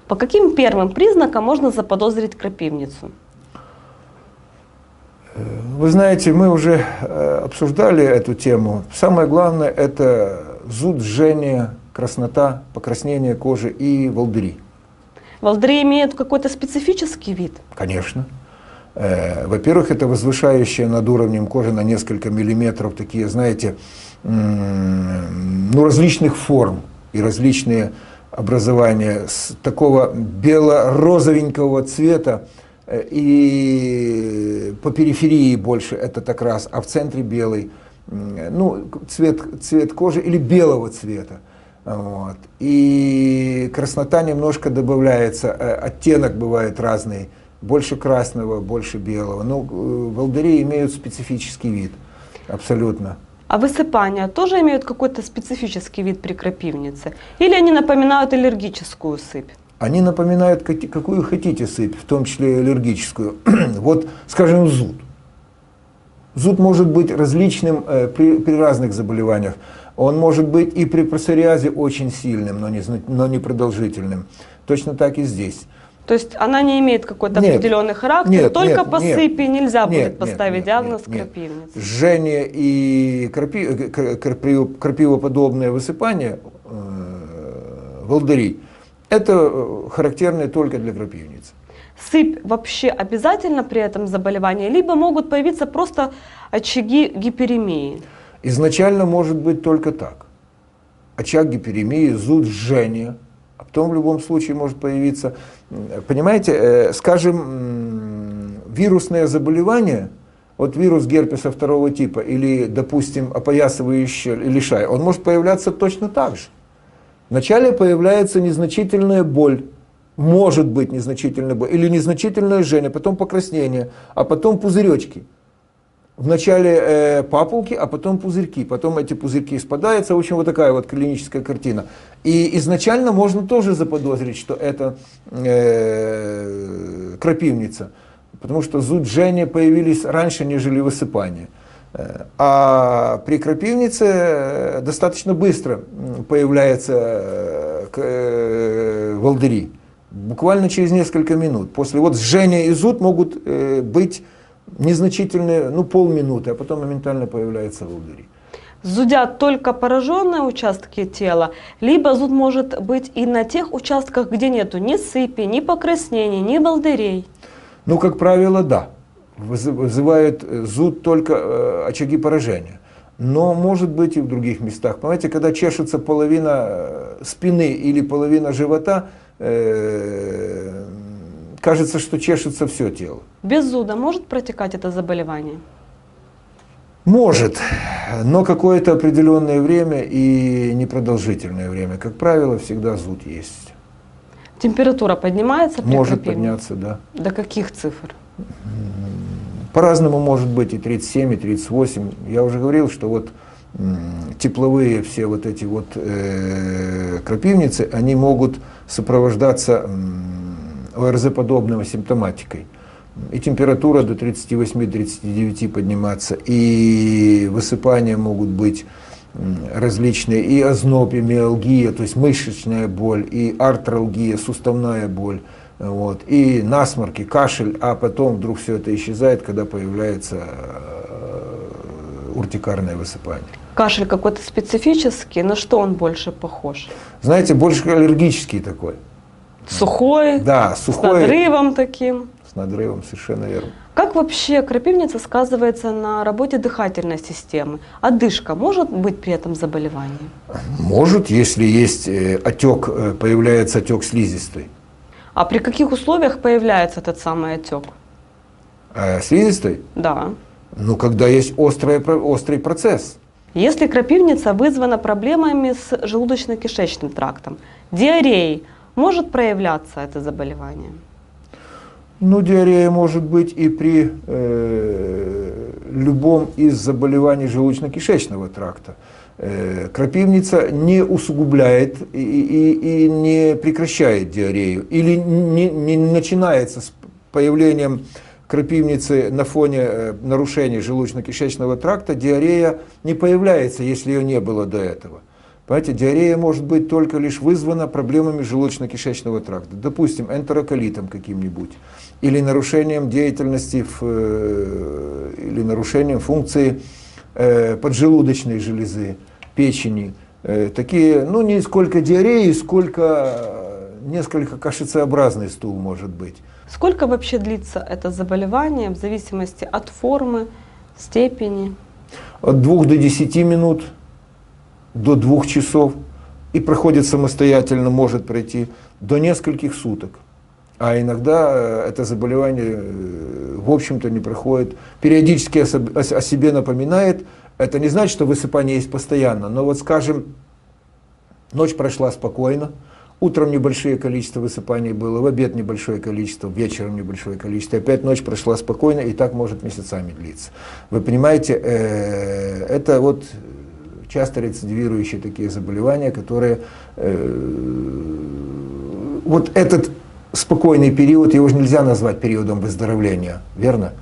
По каким первым признакам можно заподозрить крапивницу? Вы знаете, мы уже обсуждали эту тему. Самое главное – это зуд, жжение, краснота, покраснение кожи и волдыри. Волдыри имеют какой-то специфический вид? Конечно. Во-первых, это возвышающие над уровнем кожи на несколько миллиметров такие, знаете, различных форм и различные образования с такого бело-розовенького цвета, и по периферии больше этот окрас, а в центре белый, цвет кожи или белого цвета. Вот. И краснота немножко добавляется, оттенок бывает разный, больше красного, больше белого. Но волдыри имеют специфический вид, абсолютно. А высыпания тоже имеют какой-то специфический вид при крапивнице? Или они напоминают аллергическую сыпь? Они напоминают какую хотите сыпь, в том числе и аллергическую. Вот, скажем, зуд. Зуд может быть различным при разных заболеваниях. Он может быть и при псориазе очень сильным, но не продолжительным. Точно так и здесь. То есть она не имеет какой-то определенный характер, только по сыпи нельзя будет поставить диагноз крапивницы. Жжение и крапивоподобное высыпание волдырей – это характерное только для крапивницы. Сыпь вообще обязательно при этом заболевании, либо могут появиться просто очаги гиперемии? Изначально может быть только так. Очаг гиперемии, зуд, жжение. А потом в любом случае может появиться, понимаете, скажем, вирусное заболевание, вот вирус герпеса второго типа или, допустим, опоясывающий лишай, он может появляться точно так же. Вначале появляется незначительная боль, может быть незначительная боль, или незначительное жжение, потом покраснение, а потом пузыречки. Вначале папулки, а потом пузырьки, потом эти пузырьки спадаются, в общем, вот такая вот клиническая картина. И изначально можно тоже заподозрить, что это крапивница, потому что зуд, жжение появились раньше, нежели высыпание. А при крапивнице достаточно быстро появляются волдыри, буквально через несколько минут. После жжения и зуд могут быть незначительные, полминуты, а потом моментально появляются волдыри. Зудят только пораженные участки тела, либо зуд может быть и на тех участках, где нету ни сыпи, ни покраснений, ни волдырей? Как правило, да. Вызывает зуд только очаги поражения. Но может быть и в других местах. Понимаете, когда чешется половина спины или половина живота, кажется, что чешется все тело. Без зуда может протекать это заболевание? Может, но какое-то определенное время и непродолжительное время. Как правило, всегда зуд есть. Температура поднимается при Может крапивнице? подняться, да. До каких цифр? По-разному может быть и 37, и 38. Я уже говорил, что тепловые все эти крапивницы, они могут сопровождаться ОРЗ-подобной симптоматикой. И температура до 38-39 подниматься, и высыпания могут быть различные, и озноб, и миалгия, то есть мышечная боль, и артралгия, суставная боль, и насморк, и кашель, а потом вдруг все это исчезает, когда появляется уртикарное высыпание. Кашель какой-то специфический, на что он больше похож? Знаете, больше аллергический такой. Сухой? Да, сухой. С надрывом таким? С надрывом, совершенно верно. Как вообще крапивница сказывается на работе дыхательной системы? Одышка может быть при этом заболевании? Может, если есть отек, появляется отек слизистой. А при каких условиях появляется этот самый отек? Слизистой? Да. Когда есть острый процесс. Если крапивница вызвана проблемами с желудочно-кишечным трактом, диареей, может проявляться это заболевание? Диарея может быть и при любом из заболеваний желудочно-кишечного тракта. Крапивница не усугубляет и не прекращает диарею, или не начинается с появлением крапивницы на фоне нарушений желудочно-кишечного тракта диарея не появляется, если ее не было до этого. Понимаете, диарея может быть только лишь вызвана проблемами желудочно-кишечного тракта, допустим, энтероколитом каким-нибудь, или нарушением деятельности, или нарушением функции поджелудочной железы, печени. Такие, ну, не сколько диареи, сколько несколько кашицеобразный стул может быть. Сколько вообще длится это заболевание в зависимости от формы, степени? От 2 до 10 минут, до 2 часов. И проходит самостоятельно, может пройти до нескольких суток. А иногда это заболевание, в общем-то, не проходит. Периодически о себе напоминает. Это не значит, что высыпание есть постоянно. Но вот, скажем, ночь прошла спокойно. Утром небольшое количество высыпаний было, в обед небольшое количество, вечером небольшое количество. Опять ночь прошла спокойно, и так может месяцами длиться. Вы понимаете, это вот часто рецидивирующие такие заболевания, которые... Вот этот спокойный период, его же нельзя назвать периодом выздоровления, верно?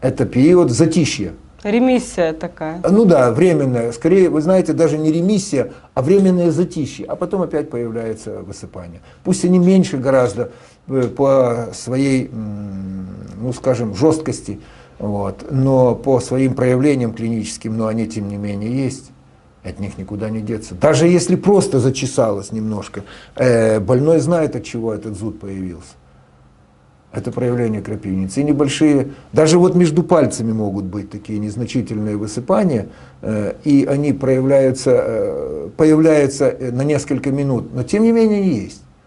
Это период затишья. Ремиссия такая. Ну да, временная. Скорее, вы знаете, даже не ремиссия, а временное затишье. А потом опять появляется высыпание. Пусть они меньше гораздо по своей, ну скажем, жесткости, вот, но по своим проявлениям клиническим, но они тем не менее есть. От них никуда не деться. Даже если просто зачесалось немножко, больной знает, от чего этот зуд появился. Это проявление крапивницы. И небольшие, даже вот между пальцами могут быть такие незначительные высыпания, и они появляются на несколько минут, но тем не менее есть.